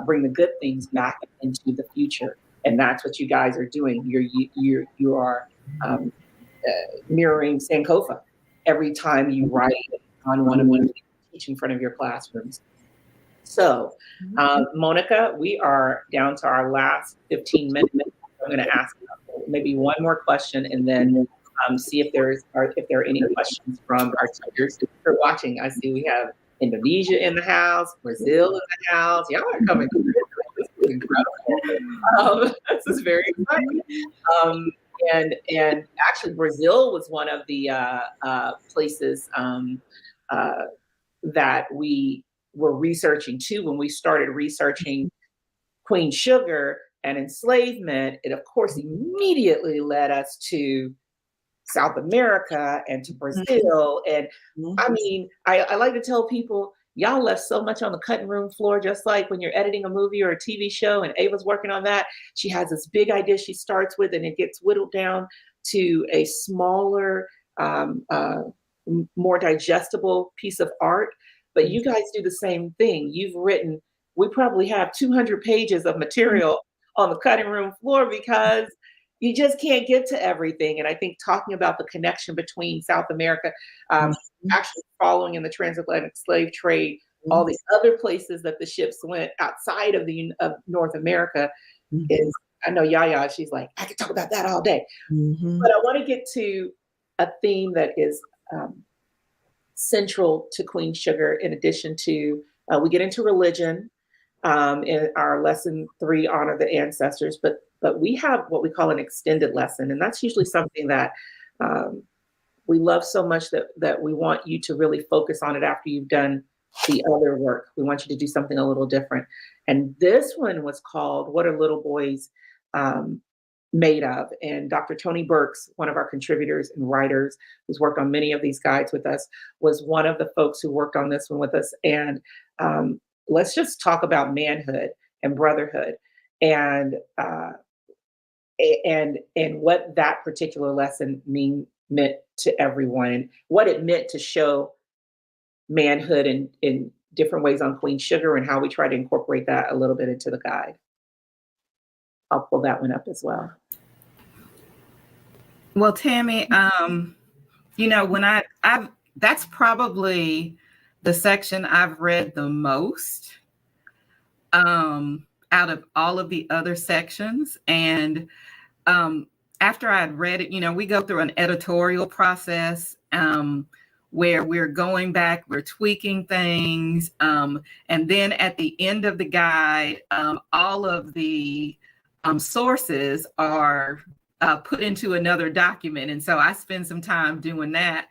bring the good things back into the future. And that's what you guys are doing. You are mirroring Sankofa every time you write on one teach in front of your classrooms. So, Monica, we are down to our last 15 minutes. I'm going to ask maybe one more question, and then see if there are any questions from our teachers who are watching. I see we have Indonesia in the house, Brazil in the house. Y'all are coming. This is incredible. This is very exciting. And actually, Brazil was one of the places that we were researching too when we started researching Queen Sugar and enslavement, it of course immediately led us to South America and to Brazil. And I mean, I like to tell people, y'all left so much on the cutting room floor, just like when you're editing a movie or a TV show, and Ava's working on that. She has this big idea she starts with, and it gets whittled down to a smaller, more digestible piece of art. But you guys do the same thing. You've written, we probably have 200 pages of material on the cutting room floor because you just can't get to everything. And I think talking about the connection between South America, actually following in the transatlantic slave trade, all these other places that the ships went outside of North America is, I know Yaya, she's like, I could talk about that all day. But I want to get to a theme that is central to Queen Sugar, in addition to, we get into religion in our lesson 3, Honor the Ancestors, but we have what we call an extended lesson. And that's usually something that we love so much that we want you to really focus on it after you've done the other work. We want you to do something a little different. And this one was called, What Are Little Boys Made Of? And Dr. Tony Burks, one of our contributors and writers who's worked on many of these guides with us, was one of the folks who worked on this one with us. And let's just talk about manhood and brotherhood and what that particular lesson meant to everyone, and what it meant to show manhood in different ways on Queen Sugar, and how we try to incorporate that a little bit into the guide. I'll pull that one up as well. Well, Tammy, when that's probably the section I've read the most out of all of the other sections. And after I'd read it, we go through an editorial process where we're going back, we're tweaking things. And then at the end of the guide, all of the sources are put into another document. And so I spend some time doing that.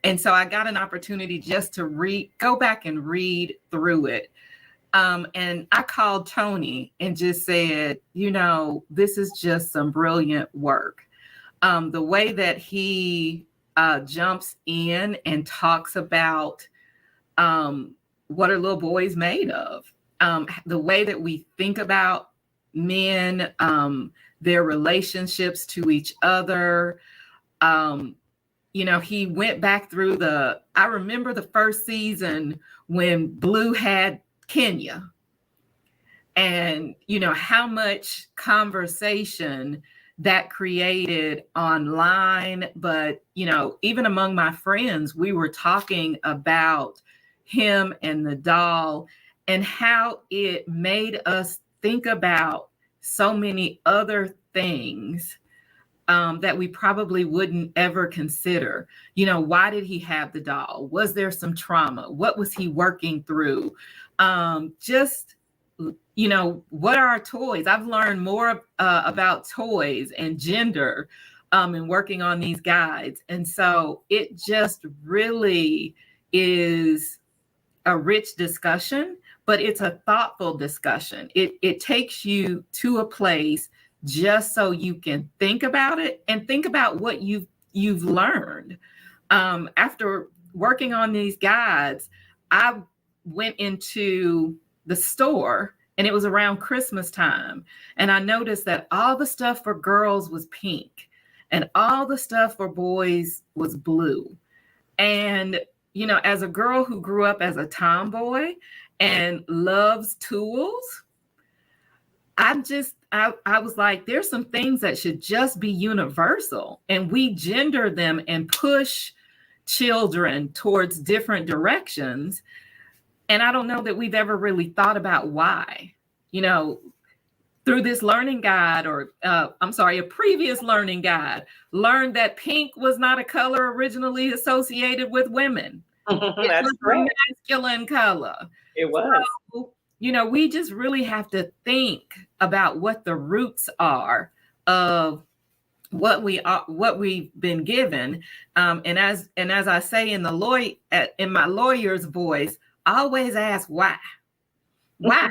And so I got an opportunity just to go back and read through it. And I called Tony and just said, this is just some brilliant work. The way that he jumps in and talks about what are little boys made of, the way that we think about men, their relationships to each other. He went back through I remember the first season when Blue had Kenya, and how much conversation that created online. But even among my friends, we were talking about him and the doll, and how it made us think about so many other things that we probably wouldn't ever consider. Why did he have the doll? Was there some trauma? What was he working through? What are our toys? I've learned more about toys and gender in working on these guides. And so it just really is a rich discussion, but it's a thoughtful discussion. It takes you to a place just so you can think about it and think about what you've learned. After working on these guides, I went into the store, and it was around Christmas time. And I noticed that all the stuff for girls was pink and all the stuff for boys was blue. And, as a girl who grew up as a tomboy and loves tools, I was like, there's some things that should just be universal, and we gender them and push children towards different directions. And I don't know that we've ever really thought about why. Through this learning guide, a previous learning guide, learned that pink was not a color originally associated with women. That's it was right. A masculine color. It was. So, we just really have to think about what the roots are of what we've been given. And as I say in my lawyer's voice, always ask why. Why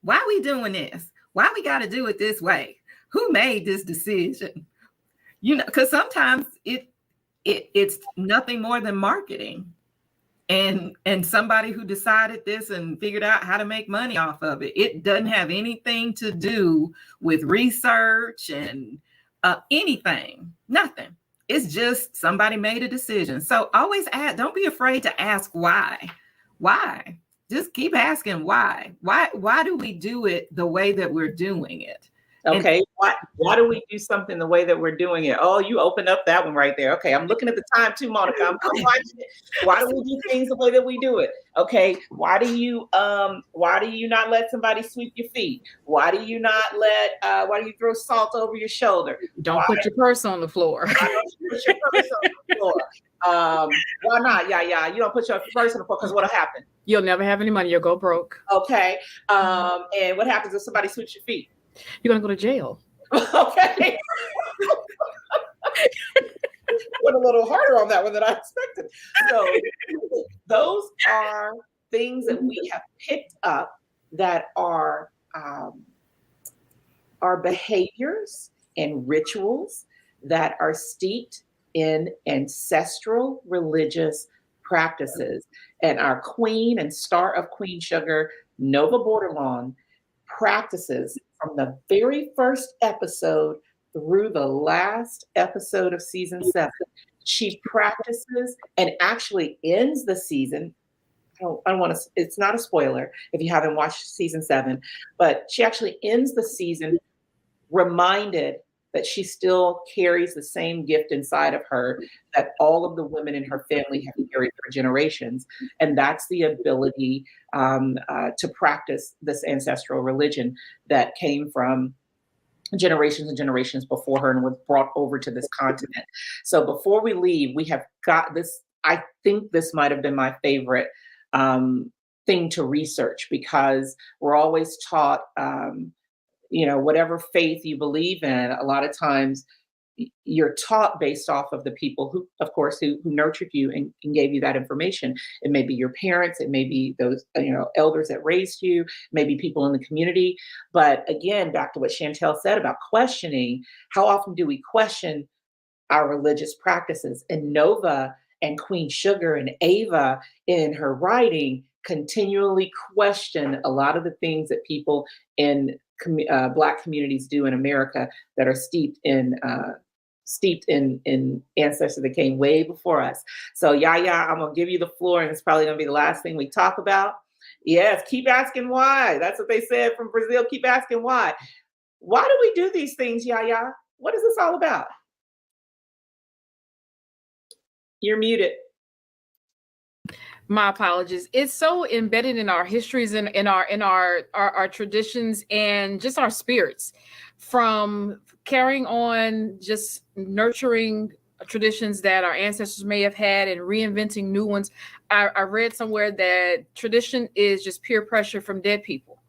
are we doing this? Why we got to do it this way? Who made this decision? You know, because sometimes it's nothing more than marketing. And somebody who decided this and figured out how to make money off of it. It doesn't have anything to do with research and anything, nothing. It's just somebody made a decision. So always ask, don't be afraid to ask why. Why? Just keep asking why. Why do we do it the way that we're doing it? Okay, why do we do something the way that we're doing it? Oh, you opened up that one right there. Okay, I'm looking at the time too, Monica. I'm watching it. Why do we do things the way that we do it? Okay, why do you not let somebody sweep your feet? Why do you throw salt over your shoulder? Don't put your purse on the floor. Why don't you put your purse on the floor? Why not? Yeah. You don't put your purse on the floor because what'll happen? You'll never have any money. You'll go broke. Okay. And what happens if somebody sweeps your feet? You're gonna go to jail. Okay. Went a little harder on that one than I expected. So those are things that we have picked up that are behaviors and rituals that are steeped in ancestral religious practices. And our queen and star of Queen Sugar, Nova Borderlawn, practices from the very first episode through the last episode of season 7. She practices and actually ends the season. I don't want to, it's not a spoiler if you haven't watched season 7, but she actually ends the season reminded that she still carries the same gift inside of her that all of the women in her family have carried for generations. And that's the ability to practice this ancestral religion that came from generations and generations before her and was brought over to this continent. So before we leave, we have got this. I think this might have been my favorite thing to research, because we're always taught, whatever faith you believe in, a lot of times you're taught based off of the people who, of course, who nurtured you and gave you that information. It may be your parents, it may be those, elders that raised you, maybe people in the community. But again, back to what Chantel said about questioning, how often do we question our religious practices? And Nova and Queen Sugar and Ava in her writing continually question a lot of the things that people in Black communities do in America that are steeped in ancestors that came way before us. So Yaya, I'm gonna give you the floor, and it's probably gonna be the last thing we talk about. Yes, keep asking why. That's what they said from Brazil. Keep asking why. Why do we do these things, Yaya? What is this all about? You're muted. My apologies. It's so embedded in our histories and in our traditions and just our spirits, from carrying on, just nurturing traditions that our ancestors may have had and reinventing new ones. I read somewhere that tradition is just peer pressure from dead people,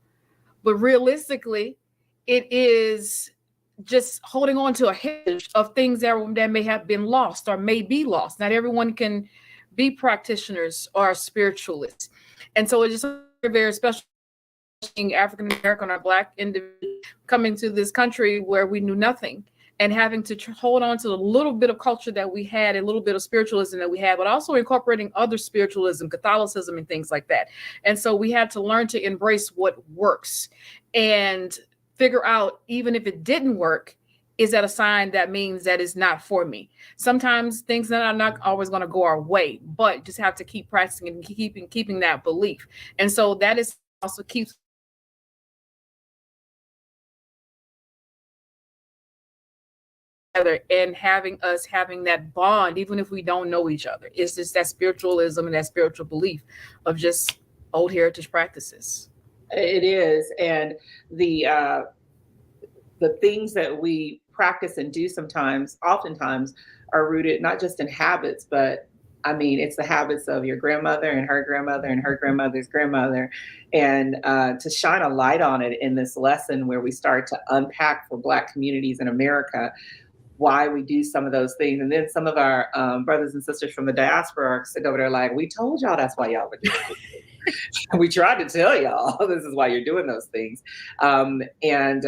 but realistically, it is just holding on to a heritage of things that may have been lost or may be lost. Not everyone can be practitioners or spiritualists. And so it's just very, very special being African American or Black individual coming to this country where we knew nothing and having to hold on to a little bit of culture that we had, a little bit of spiritualism that we had, but also incorporating other spiritualism, Catholicism, and things like that. And so we had to learn to embrace what works and figure out, even if it didn't work, is that a sign that means that it's not for me? Sometimes things that are not always going to go our way, but just have to keep practicing and keeping that belief. And so that is also keeps together and having that bond, even if we don't know each other. It's just that spiritualism and that spiritual belief of just old heritage practices. It is. And the things that we practice and do oftentimes are rooted not just in habits, but I mean, it's the habits of your grandmother and her grandmother and her grandmother's grandmother. And to shine a light on it in this lesson where we start to unpack for Black communities in America why we do some of those things. And then some of our brothers and sisters from the diaspora are sitting over there like, we told y'all that's why y'all were doing it. We tried to tell y'all this is why you're doing those things. And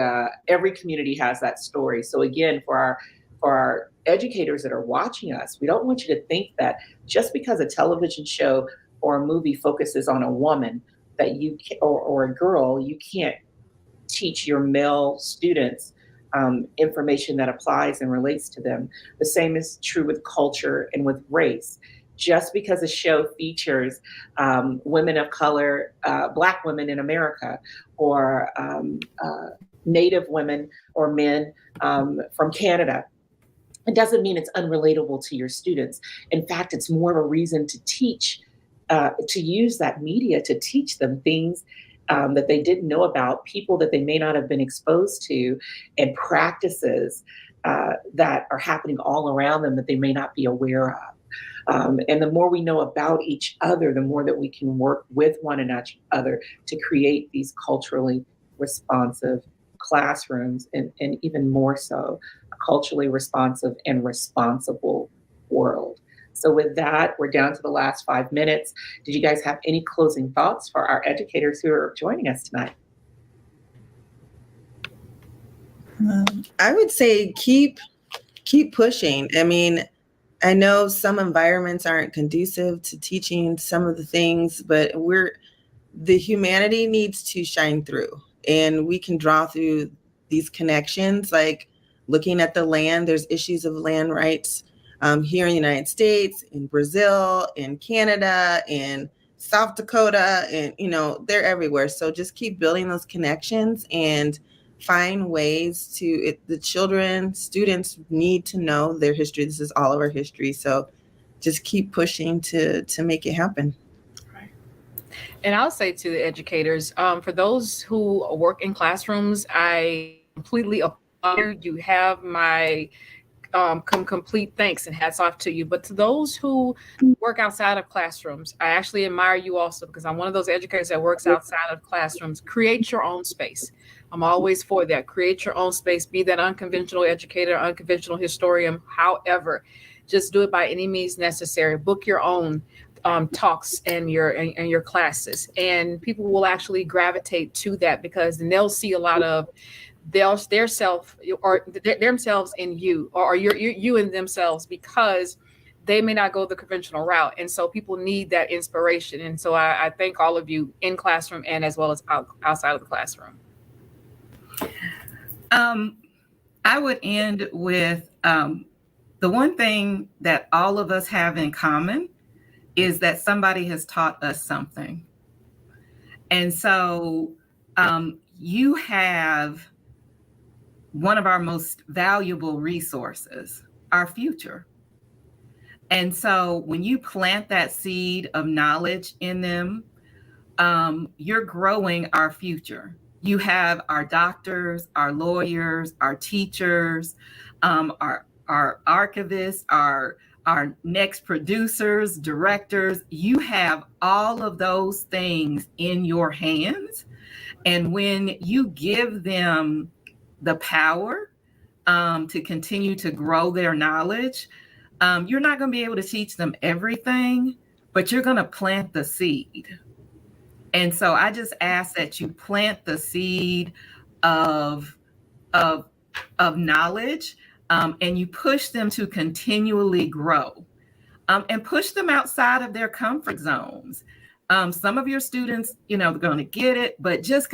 every community has that story. So again, for our educators that are watching us, we don't want you to think that just because a television show or a movie focuses on a woman that you can, or a girl, you can't teach your male students information that applies and relates to them. The same is true with culture and with race. Just because a show features women of color, Black women in America, or Native women or men from Canada, it doesn't mean it's unrelatable to your students. In fact, it's more of a reason to teach, to use that media to teach them things that they didn't know about, people that they may not have been exposed to, and practices that are happening all around them that they may not be aware of. And the more we know about each other, the more that we can work with one another to create these culturally responsive classrooms, and even more so, a culturally responsive and responsible world. So with that, we're down to the last 5 minutes. Did you guys have any closing thoughts for our educators who are joining us tonight? I would say keep pushing. I mean, I know some environments aren't conducive to teaching some of the things, but the humanity needs to shine through, and we can draw through these connections, like looking at the land. There's issues of land rights here in the United States, in Brazil, in Canada, in South Dakota, and they're everywhere. So just keep building those connections and find ways to, the students need to know their history. This is all of our history. So just keep pushing to make it happen. Right. And I'll say to the educators, for those who work in classrooms, I completely applaud you. You have my complete thanks and hats off to you. But to those who work outside of classrooms, I actually admire you also, because I'm one of those educators that works outside of classrooms. Create your own space. I'm always for that. Create your own space. Be that unconventional educator, unconventional historian. However, just do it by any means necessary. Book your own talks and your classes, and people will actually gravitate to that, because then they'll see a lot of themselves in you, or you in themselves, because they may not go the conventional route. And so people need that inspiration. And so I thank all of you in classroom and as well as outside of the classroom. I would end with the one thing that all of us have in common is that somebody has taught us something. And so you have one of our most valuable resources, our future. And so when you plant that seed of knowledge in them, you're growing our future. You have our doctors, our lawyers, our teachers, our archivists, our next producers, directors. You have all of those things in your hands. And when you give them the power to continue to grow their knowledge, you're not going to be able to teach them everything, but you're going to plant the seed. And so I just ask that you plant the seed of knowledge, and you push them to continually grow, and push them outside of their comfort zones. Some of your students, they're going to get it, but just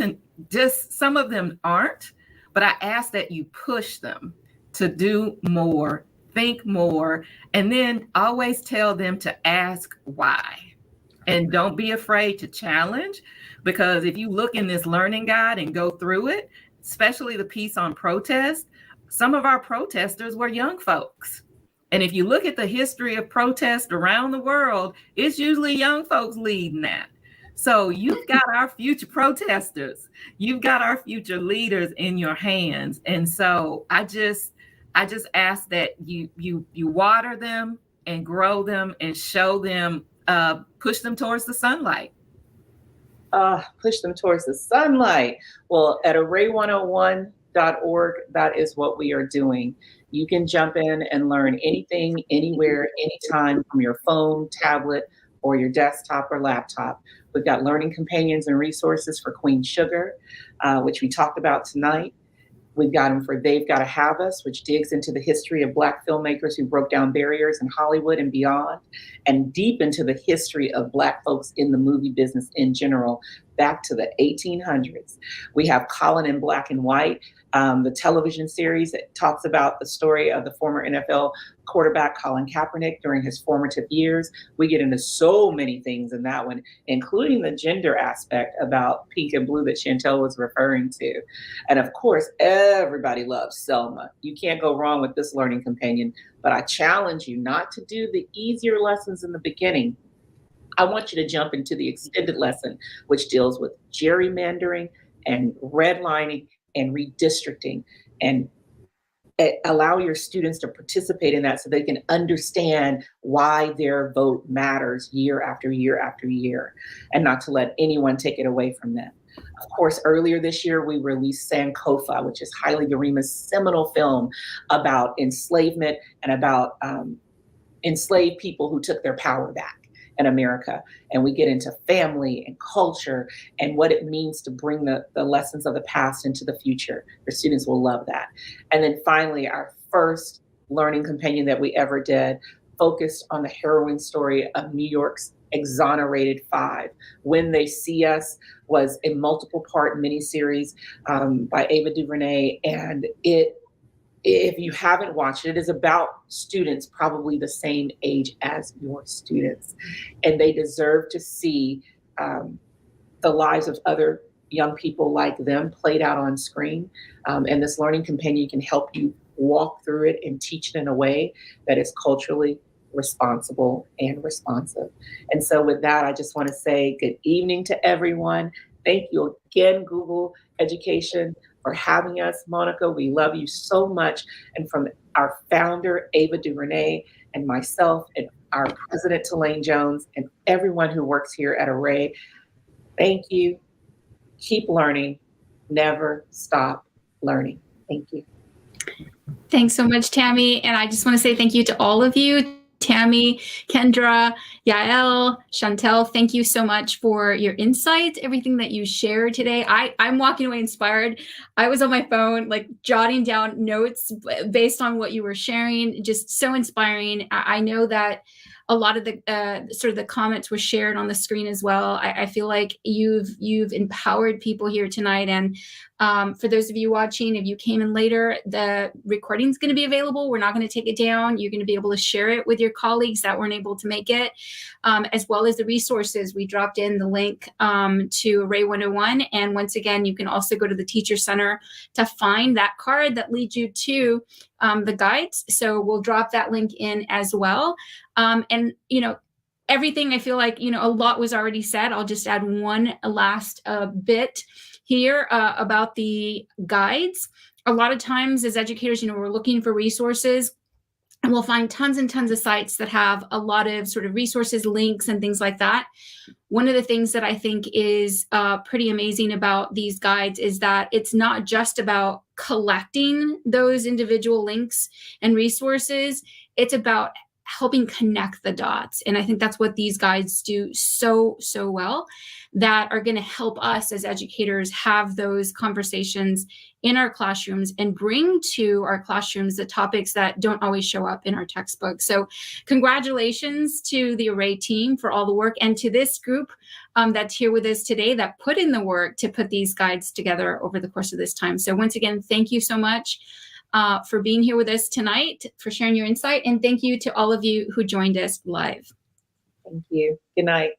some of them aren't. But I ask that you push them to do more, think more, and then always tell them to ask why. And don't be afraid to challenge, because if you look in this learning guide and go through it, especially the piece on protest, some of our protesters were young folks. And if you look at the history of protest around the world, it's usually young folks leading that. So you've got our future protesters, you've got our future leaders in your hands. And so I just ask that you water them and grow them and show them, push them towards the sunlight. Push them towards the sunlight. Well, at ARRAY101.org, that is what we are doing. You can jump in and learn anything, anywhere, anytime, from your phone, tablet, or your desktop or laptop. We've got learning companions and resources for Queen Sugar, which we talked about tonight. We've got them for They've Gotta Have Us, which digs into the history of Black filmmakers who broke down barriers in Hollywood and beyond, and deep into the history of Black folks in the movie business in general, back to the 1800s. We have Colin in Black and White, the television series that talks about the story of the former NFL quarterback Colin Kaepernick during his formative years. We get into so many things in that one, including the gender aspect about Pink and Blue that Chantel was referring to. And of course, everybody loves Selma. You can't go wrong with this learning companion, but I challenge you not to do the easier lessons in the beginning. I want you to jump into the extended lesson, which deals with gerrymandering and redlining and redistricting, and allow your students to participate in that so they can understand why their vote matters year after year after year, and not to let anyone take it away from them. Of course, earlier this year, we released Sankofa, which is Haile Garima's seminal film about enslavement and about enslaved people who took their power back in America. And we get into family and culture and what it means to bring the lessons of the past into the future. Your students will love that. And then finally, our first learning companion that we ever did focused on the harrowing story of New York's exonerated five. When They See Us was a multiple part miniseries by Ava DuVernay. And if you haven't watched it, it is about students probably the same age as your students. And they deserve to see the lives of other young people like them played out on screen. And this learning companion can help you walk through it and teach it in a way that is culturally responsible and responsive. And so with that, I just want to say good evening to everyone. Thank you again, Google Education, for having us. Monica, we love you so much. And from our founder, Ava DuVernay, and myself, and our president, Tulane Jones, and everyone who works here at ARRAY, thank you. Keep learning. Never stop learning. Thank you. Thanks so much, Tammy. And I just want to say thank you to all of you. Tammy, Kendra, Yael, Chantel, thank you so much for your insight, everything that you shared today. I'm walking away inspired. I was on my phone, like jotting down notes based on what you were sharing, just so inspiring. I know that a lot of the sort of the comments were shared on the screen as well. I feel like you've empowered people here tonight. And for those of you watching, if you came in later, the recording is going to be available. We're not going to take it down. You're going to be able to share it with your colleagues that weren't able to make it, as well as the resources. We dropped in the link to ARRAY 101. And once again, you can also go to the Teacher Center to find that card that leads you to the guides. So we'll drop that link in as well. And, you know, everything, I feel like, you know, a lot was already said. I'll just add one last bit here about the guides. A lot of times as educators, you know, we're looking for resources, and we'll find tons and tons of sites that have a lot of sort of resources, links, and things like that. One of the things that I think is pretty amazing about these guides is that it's not just about collecting those individual links and resources. It's about helping connect the dots. And I think that's what these guides do so well, that are going to help us as educators have those conversations in our classrooms and bring to our classrooms the topics that don't always show up in our textbook. So congratulations to the ARRAY team for all the work, and to this group that's here with us today that put in the work to put these guides together over the course of this time. So once again, thank you so much for being here with us tonight, for sharing your insight, and thank you to all of you who joined us live. Thank you. Good night.